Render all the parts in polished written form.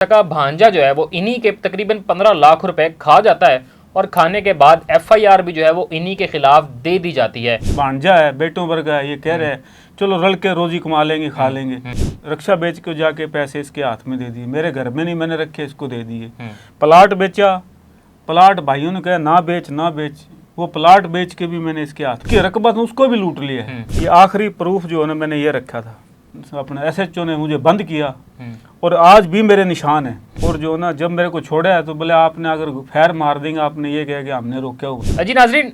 का भांजा जो है वो इन्हीं के तकरीबन 15 लाख रुपए खा जाता है और खाने के बाद एफआईआर भी जो है वो इन्हीं के खिलाफ दे दी जाती है। भांजा है, बेटों वर्ग है, ये कह रहे हैं चलो रल के रोजी कमा लेंगे, खा लेंगे। रक्षा बेच के जाके पैसे इसके हाथ में दे दिए, मेरे घर में नहीं मैंने रखे, इसको दे दिए। प्लाट बेचा, प्लाट भाइयों ने कहा ना बेच ना बेच, वो प्लाट बेच के भी मैंने इसके हाथ की रकबत उसको भी लूट लिया है। ये आखिरी प्रूफ जो है ना मैंने ये रखा था, अपने एसएचओ ने मुझे बंद किया और आज भी मेरे निशान है। और जो ना जब मेरे को छोड़ा है तो बोले आपने अगर फैर मार देंगे, आपने ये कहा कि हमने रोका होगा। जी नाजरीन,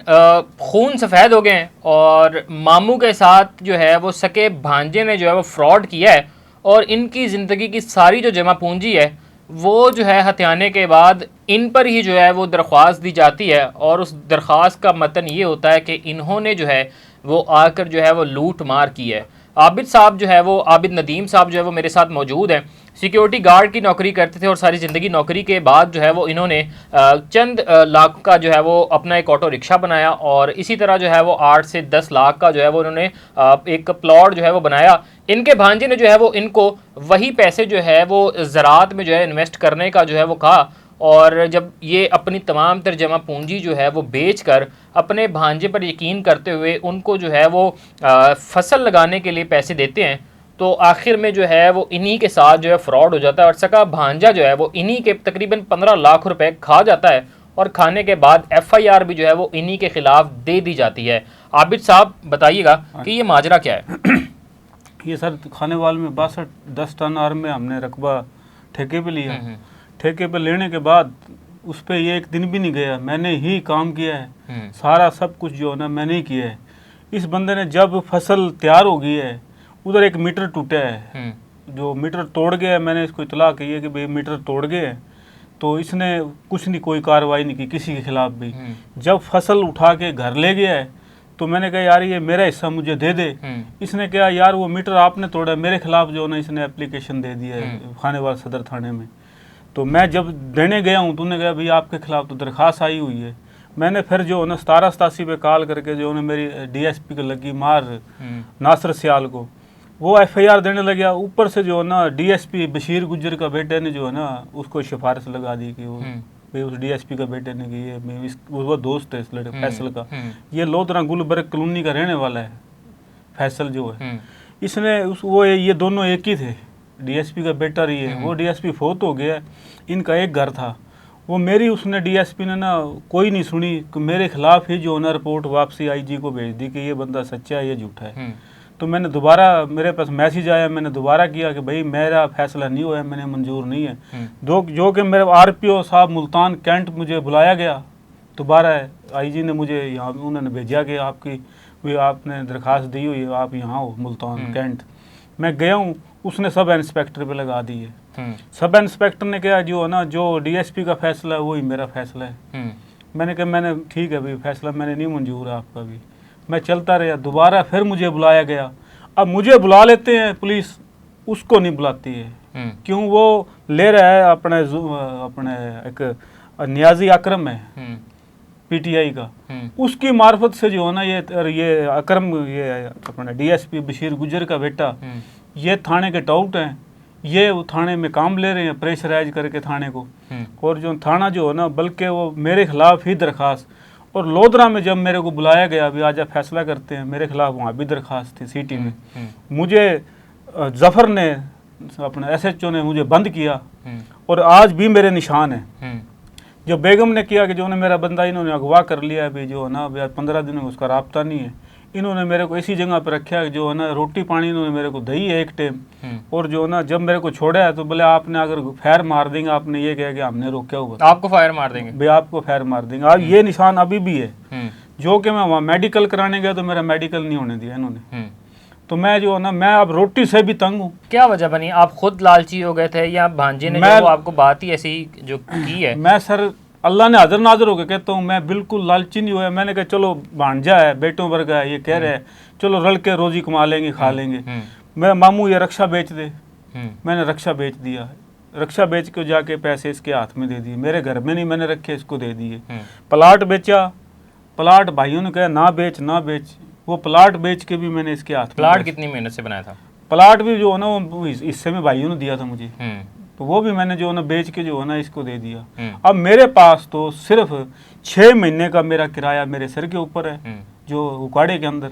खून सफ़ेद हो गए हैं और मामू के साथ जो है वो सके भांजे ने जो है वो फ्रॉड किया है और इनकी ज़िंदगी की सारी जो जमा पूंजी है वो जो है हथियाने के बाद इन पर ही जो है वो दरख्वास्त दी जाती है और उस दरख्वास्त का मतन ये होता है कि इन्होंने जो है वो आकर जो है वो लूट मार की है। आबिद साहब जो है वो आबिद नदीम साहब जो है वो मेरे साथ मौजूद हैं। सिक्योरिटी गार्ड की नौकरी करते थे और सारी ज़िंदगी नौकरी के बाद जो है वो इन्होंने चंद लाख का जो है वो अपना एक ऑटो रिक्शा बनाया और इसी तरह जो है वो 8 से 10 लाख का जो है वो उन्होंने एक प्लॉट जो है वो बनाया। इनके भांजे ने जो है वो इनको वही पैसे जो है वो ज़राअत में जो है इन्वेस्ट करने का जो है वो कहा और जब ये अपनी तमाम तर्जमा पूंजी जो है वो बेच कर अपने भांजे पर यकीन करते हुए उनको जो है वो फसल लगाने के लिए पैसे देते हैं तो आखिर में जो है वो इन्हीं के साथ जो है फ्रॉड हो जाता है और सका भांजा जो है वो इन्हीं के तकरीबन 15 लाख रुपए खा जाता है और खाने के बाद एफआईआर भी जो है वो इन्हीं के खिलाफ दे दी जाती है। आबिद साहब बताइएगा कि ये माजरा क्या है। ये सर खाने वाले में 62-10 टन आर में हमने रकबा ठेके पे लिया। ठेके पे लेने के बाद उस पर ये एक दिन भी नहीं गया, मैंने ही काम किया है, सारा सब कुछ जो है ना मैंने ही किया है। इस बंदे ने जब फसल तैयार हो गई है उधर एक मीटर टूटा है, जो मीटर तोड़ गया है, मैंने इसको इतला की है कि भाई मीटर तोड़ गए हैं, तो इसने कुछ नहीं, कोई कार्रवाई नहीं की किसी के खिलाफ भी। जब फसल उठा के घर ले गया है तो मैंने कहा यार ये मेरा हिस्सा मुझे दे दे। इसने कहा यार वो मीटर आपने तोड़ा, मेरे खिलाफ जो ना इसने एप्लीकेशन दे दिया है खानेवाल सदर थाने में। तो मैं जब देने गया हूँ तो उन्होंने कहा भाई आपके खिलाफ तो दरख्वास्त आई हुई है। मैंने फिर जो है ना 1787 पे कॉल करके जो है मेरी डीएसपी को लगी मार नासर सियाल को, वो एफआईआर देने लग गया। ऊपर से जो है ना डीएसपी बशीर गुज्जर का बेटे ने जो है ना उसको सिफारिश लगा दी कि वो भाई उस डीएसपी का बेटे ने कि ये वो दोस्त है इस लड़के फैसल का, ये लोधरा गुलबर्ग कॉलोनी का रहने वाला है फैसल जो है। इसने वो ये दोनों एक ही थे, डीएसपी का बेटा रही है, वो डीएसपी फोत हो गया, इनका एक घर था। वो मेरी उसने डीएसपी ने ना कोई नहीं सुनी, मेरे खिलाफ ही जो ना रिपोर्ट वापसी आईजी को भेज दी कि ये बंदा सच्चा है, ये झूठा है। तो मैंने दोबारा, मेरे पास मैसेज आया, मैंने दोबारा किया कि भाई मेरा फैसला नहीं हुआ है, मैंने मंजूर नहीं है। जो कि मेरे आरपीओ साहब मुल्तान कैंट मुझे बुलाया गया दोबारा, आईजी ने मुझे यहाँ उन्होंने भेजा कि आपने दरख्वास्त दी हुई है, आप यहाँ हो मुल्तान कैंट। मैं गया हूँ, उसने सब इंस्पेक्टर पे लगा दी है। सब इंस्पेक्टर ने कहा जो है ना जो डीएसपी का फैसला है वही मेरा फैसला है। मैंने कहा मैंने ठीक है भाई फैसला मैंने नहीं मंजूर है आपका भी। मैं चलता रहा, दोबारा फिर मुझे बुलाया गया। अब मुझे बुला लेते हैं पुलिस, उसको नहीं बुलाती है। क्यों? वो ले रहा है अपने एक नियाजी अकरम है पीटीआई का, उसकी मार्फत से जो है ना ये अकरम, ये अपना डीएसपी बशीर गुज्जर का बेटा, ये थाने के टाउट हैं, ये थाने में काम ले रहे हैं प्रेशराइज करके थाने को। और जो थाना जो है ना बल्कि वो मेरे खिलाफ ही दरख्वास्त, और लोधरा में जब मेरे को बुलाया गया अभी आज फैसला करते हैं, मेरे खिलाफ वहाँ भी दरख्वास्त थी सिटी में। मुझे जफर ने अपने एसएचओ ने मुझे बंद किया और आज भी मेरे निशान है। जो बेगम ने किया कि जो ने मेरा बंदा इन्होंने अगवा कर लिया है भी जो है ना 15 दिन में उसका राब्ता नहीं है, इन्होंने मेरे को इसी जगह पर रखा है जो है ना रोटी पानी इन्होंने मेरे को दी है एक टाइम। और जो है ना जब मेरे को छोड़ा है तो बोले आपने अगर फायर मार देंगे, आपने ये कहा कि हमने रोका होगा, आपको फायर मार देंगे भाई, आपको फायर मार देंगे। अब ये निशान अभी भी है। जो कि मैं वहाँ मेडिकल कराने गया तो मेरा मेडिकल नहीं होने दिया इन्होंने। तो मैं जो है ना मैं अब रोटी से भी तंग हूँ। क्या वजह बनी? आप खुद लालची हो गए थे या भांजे ने जो आपको बात ही ऐसी जो की है? मैं सर अल्लाह ने हाजिर नाजिर होकर कहता हूँ, मैं बिल्कुल लालची नहीं हुआ। मैंने कहा चलो भांजा है, बेटों वर्ग है, ये कह रहे हैं चलो रल के रोजी कमा लेंगे, खा लेंगे। मैं मामू ये रक्षा बेच दे, मैंने रक्षा बेच दिया। रक्षा बेच के जाके पैसे इसके हाथ में दे दिए, मेरे घर में नहीं मैंने रखे, इसको दे दिए। प्लाट बेचा, प्लाट भाइयों ने कहा ना बेच ना बेच, वो प्लाट बेच के भी मैंने इसके हाथ में। प्लाट कितनी मेहनत से बनाया था? प्लाट भी जो है ना वो हिस्से में भाइयों ने दिया था मुझे, तो वो भी मैंने जो है ना बेच के जो है ना इसको दे दिया। अब मेरे पास तो सिर्फ 6 महीने का मेरा किराया मेरे सिर के ऊपर है, जो उकाड़े के अंदर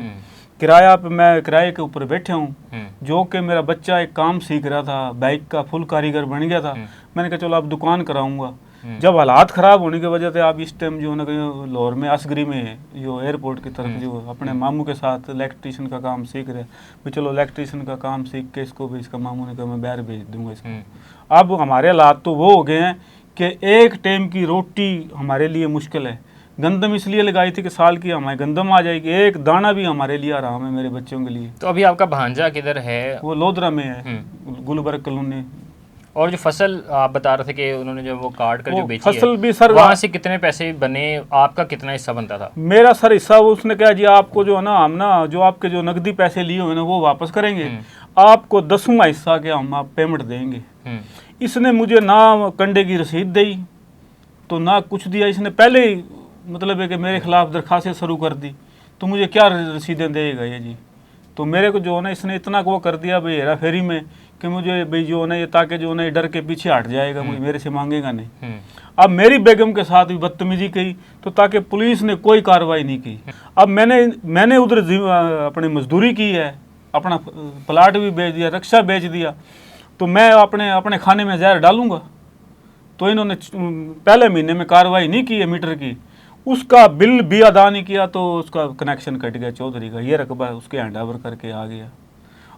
किराया पे मैं किराए के ऊपर बैठे हूँ। जो कि मेरा बच्चा एक काम सीख रहा था, बाइक का फुल कारीगर बन गया था। मैंने कहा चलो अब दुकान कराऊंगा। जब हालात ख़राब होने की वजह से आप इस टाइम जो है ना लाहौर में असगरी में जो एयरपोर्ट की तरफ जो अपने मामू के साथ इलेक्ट्रिशियन का काम सीख रहे भी, चलो इलेक्ट्रिशियन का काम सीख के इसको भी, इसका मामू ने कहा मैं बाहर भेज दूंगा इसको। अब हमारे हालात तो वो हो गए हैं कि एक टाइम की रोटी हमारे लिए मुश्किल है। गंदम इसलिए लगाई थी कि साल की हमारी गंदम आ जाएगी, एक दाना भी हमारे लिए आराम है मेरे बच्चों के लिए। तो अभी आपका भांजा किधर है? वो लोधरा में है, गुलबर्ग कॉलोनी। और जो फसल आप बता रहे थे कि उन्होंने जो वो काट कर जो बेची फसल है, भी सर वहाँ से कितने पैसे बने, आपका कितना हिस्सा बनता था? मेरा सर हिस्सा उसने कहा जी आपको जो है ना हम ना जो आपके जो नकदी पैसे लिए हुए ना वो वापस करेंगे, आपको 10वां हिस्सा के हम आप पेमेंट देंगे। इसने मुझे ना कंडे की रसीद दी तो ना कुछ दिया। इसने पहले ही मतलब है कि मेरे खिलाफ दरखास्तें शुरू कर दी, तो मुझे क्या रसीदें देगा ये जी। तो मेरे को जो है ना इसने इतना वो कर दिया भाई हेरा फेरी में कि मुझे भाई जो है ना ये ताकि जो है ना ये डर के पीछे हट जाएगा, मुझे मेरे से मांगेगा नहीं। अब मेरी बेगम के साथ भी बदतमीजी की तो ताकि पुलिस ने कोई कार्रवाई नहीं की। अब मैंने उधर अपनी मजदूरी की है, अपना प्लाट भी बेच दिया, रक्षा बेच दिया, तो मैं अपने खाने में जहर डालूंगा? तो इन्होंने पहले महीने में कार्रवाई नहीं की है मीटर की, उसका बिल भी अदा नहीं किया तो उसका कनेक्शन कट गया चौधरी का, ये रकबा उसके हैंड ओवर करके आ गया।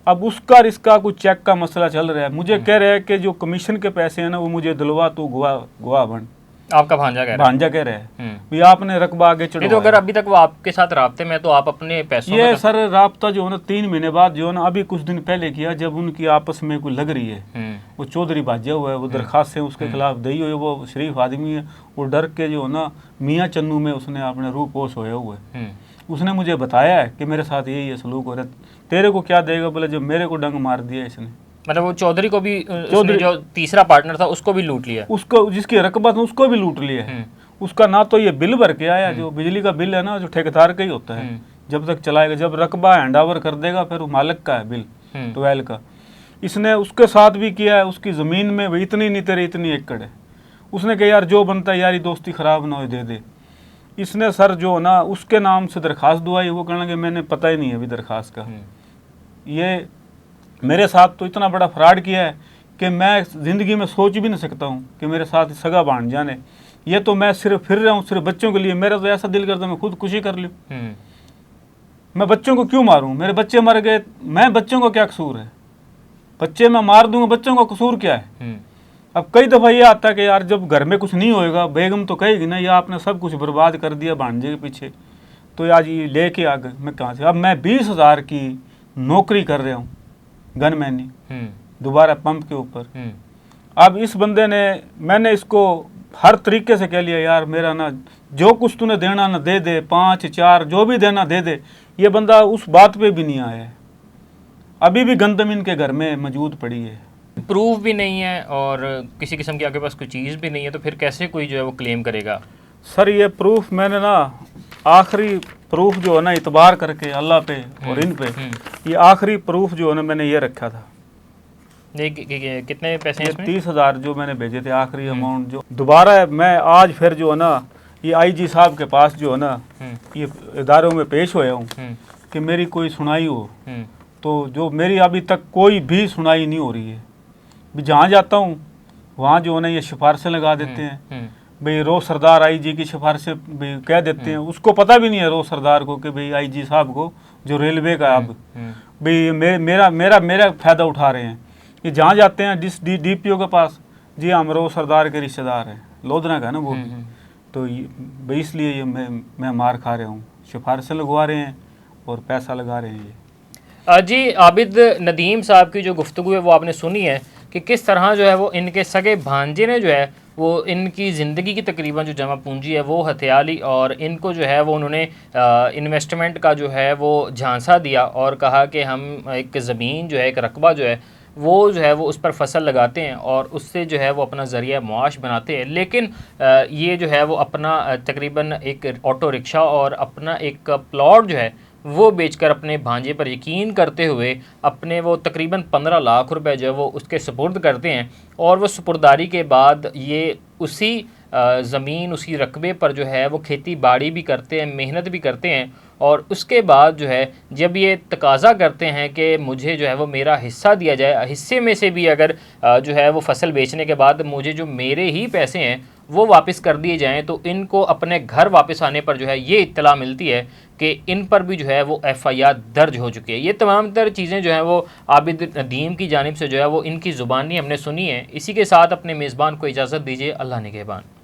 अब उसका इसका कुछ चेक का मसला चल रहा है। मुझे कह रहे हैं कि जो कमीशन के पैसे हैं ना वो मुझे दिलवा, तो गवाह बन। आपका भांजा कह रहा है भी आपने रकबा आगे चढ़ाया। तो अगर अभी तक वो आपके साथ राब्ते में, तो आप अपने पैसों ये सर राब्ता जो है ना 3 महीने बाद जो है ना अभी कुछ दिन पहले किया, जब उनकी आपस में कोई लग रही है। वो चौधरी भाजा हुआ है, वो दरखास्त है उसके खिलाफ दी हुई है, वो शरीफ आदमी है, वो डर के जो है ना मियाँ चन्नू में उसने अपने रूप पोष होया हुआ है। उसने मुझे बताया है कि मेरे साथ यही है सलूक हो रहा है, तेरे को क्या देगा बोले, जब मेरे को डंग मार दिया इसने। मतलब वो चौधरी को भी, चौधरी जो तीसरा पार्टनर था उसको भी लूट लिया, उसको जिसकी रकबा था उसको भी लूट लिया है। उसका ना तो ये बिल भर के आया, जो बिजली का बिल है ना जो ठेकेदार का ही होता है, जब तक चलाएगा, जब रकबा हैंड ओवर कर देगा फिर वो मालिक का है बिल, ट्वेल का। इसने उसके साथ भी किया है, उसकी ज़मीन में भाई इतनी नहीं तेरे इतनी एकड़ है। उसने कहा यार जो बनता है यारी दोस्ती ख़राब ना हो दे दे। इसने सर जो ना उसके नाम से दरखास्त दुआई, वो कहना कि मैंने पता ही नहीं है अभी दरखास्त का। ये मेरे साथ तो इतना बड़ा फ्रॉड किया है कि मैं ज़िंदगी में सोच भी नहीं सकता हूँ कि मेरे साथ सगा बांध जाने। ये तो मैं सिर्फ फिर रहा हूँ सिर्फ बच्चों के लिए। मेरा तो ऐसा दिल करता मैं खुद खुशी कर लूँ। मैं बच्चों को क्यों मारूँ? मेरे बच्चे मर गए, मैं बच्चों को क्या कसूर है? बच्चे मैं मार दूंगा, बच्चों का कसूर क्या है? अब कई दफ़ा ये आता है कि यार जब घर में कुछ नहीं होएगा बेगम तो कहेगी ना, या आपने सब कुछ बर्बाद कर दिया भांजे के पीछे, तो आज ये लेके आ गए। मैं कहाँ से? अब मैं 20,000 की नौकरी कर रहा हूँ गनमैनी, दोबारा पंप के ऊपर। अब इस बंदे ने, मैंने इसको हर तरीके से कह लिया यार मेरा ना जो कुछ तूने देना ना दे दे, 5 4 जो भी देना दे दे। ये बंदा उस बात पे भी नहीं आया है। अभी भी गंदम इनके घर में मौजूद पड़ी है, प्रूफ भी नहीं है और किसी किस्म की आपके पास कोई चीज़ भी नहीं है, तो फिर कैसे कोई जो है वो क्लेम करेगा? सर ये प्रूफ मैंने ना आखिरी प्रूफ जो है ना इतबार करके अल्लाह पे और इन पे, ये आखिरी प्रूफ जो है ना मैंने ये रखा था। कितने पैसे हैं इसमें? 30,000 जो मैंने भेजे थे आखिरी अमाउंट। जो दोबारा मैं आज फिर जो है ना ये IG साहब के पास जो है ना ये इदारों में पेश होया हूँ कि मेरी कोई सुनाई हो, तो जो मेरी अभी तक कोई भी सुनाई नहीं हो रही है। भी जहाँ जाता हूँ वहाँ जो है ना ये सिफारिशें लगा देते हैं भाई रोज सरदार IG की सिफारिशें भाई कह देते हैं। उसको पता भी नहीं है रोज सरदार को कि भाई IG साहब को जो रेलवे का अब भाई मेरा फ़ायदा उठा रहे हैं। ये जहाँ जाते हैं DPO के पास, जी हम रोज सरदार के रिश्तेदार हैं, लोधना का ना वो भी, तो भाई इसलिए ये मैं मार खा रहा हूँ। सिफारिशें लगवा रहे हैं और पैसा लगा रहे हैं ये। जी आबिद नदीम साहब की जो गुफ्तगू है वो आपने सुनी है कि किस तरह जो है वो इनके सगे भांजे ने जो है वो इनकी ज़िंदगी की तकरीबन जो जमा पूंजी है वो हथिया ली, और इनको जो है वो उन्होंने इन्वेस्टमेंट का जो है वो झांसा दिया और कहा कि हम एक ज़मीन जो है, एक रकबा जो है वो जो है वो उस पर फसल लगाते हैं और उससे जो है वो अपना ज़रिया मुआश बनाते हैं। लेकिन ये जो है वो अपना तकरीबन एक ऑटो रिक्शा और अपना एक प्लॉट जो है वो बेचकर अपने भांजे पर यकीन करते हुए अपने वो तकरीबन 15 लाख रुपए जो है वो उसके सुपुर्द करते हैं। और वो सुपुर्दारी के बाद ये उसी ज़मीन, उसी रकबे पर जो है वो खेती बाड़ी भी करते हैं, मेहनत भी करते हैं। और उसके बाद जो है जब ये तकाज़ा करते हैं कि मुझे जो है वो मेरा हिस्सा दिया जाए, हिस्से में से भी अगर जो है वो फसल बेचने के बाद मुझे जो मेरे ही पैसे हैं वो वापस कर दिए जाएं, तो इनको अपने घर वापस आने पर जो है ये इत्तला मिलती है कि इन पर भी जो है वो FIR दर्ज हो चुकी है। ये तमाम तर चीज़ें जो हैं वो आबिद नदीम की जानिब से जो है वो इनकी ज़ुबानी हमने सुनी है। इसी के साथ अपने मेज़बान को इजाज़त दीजिए। अल्लाह निगहबान।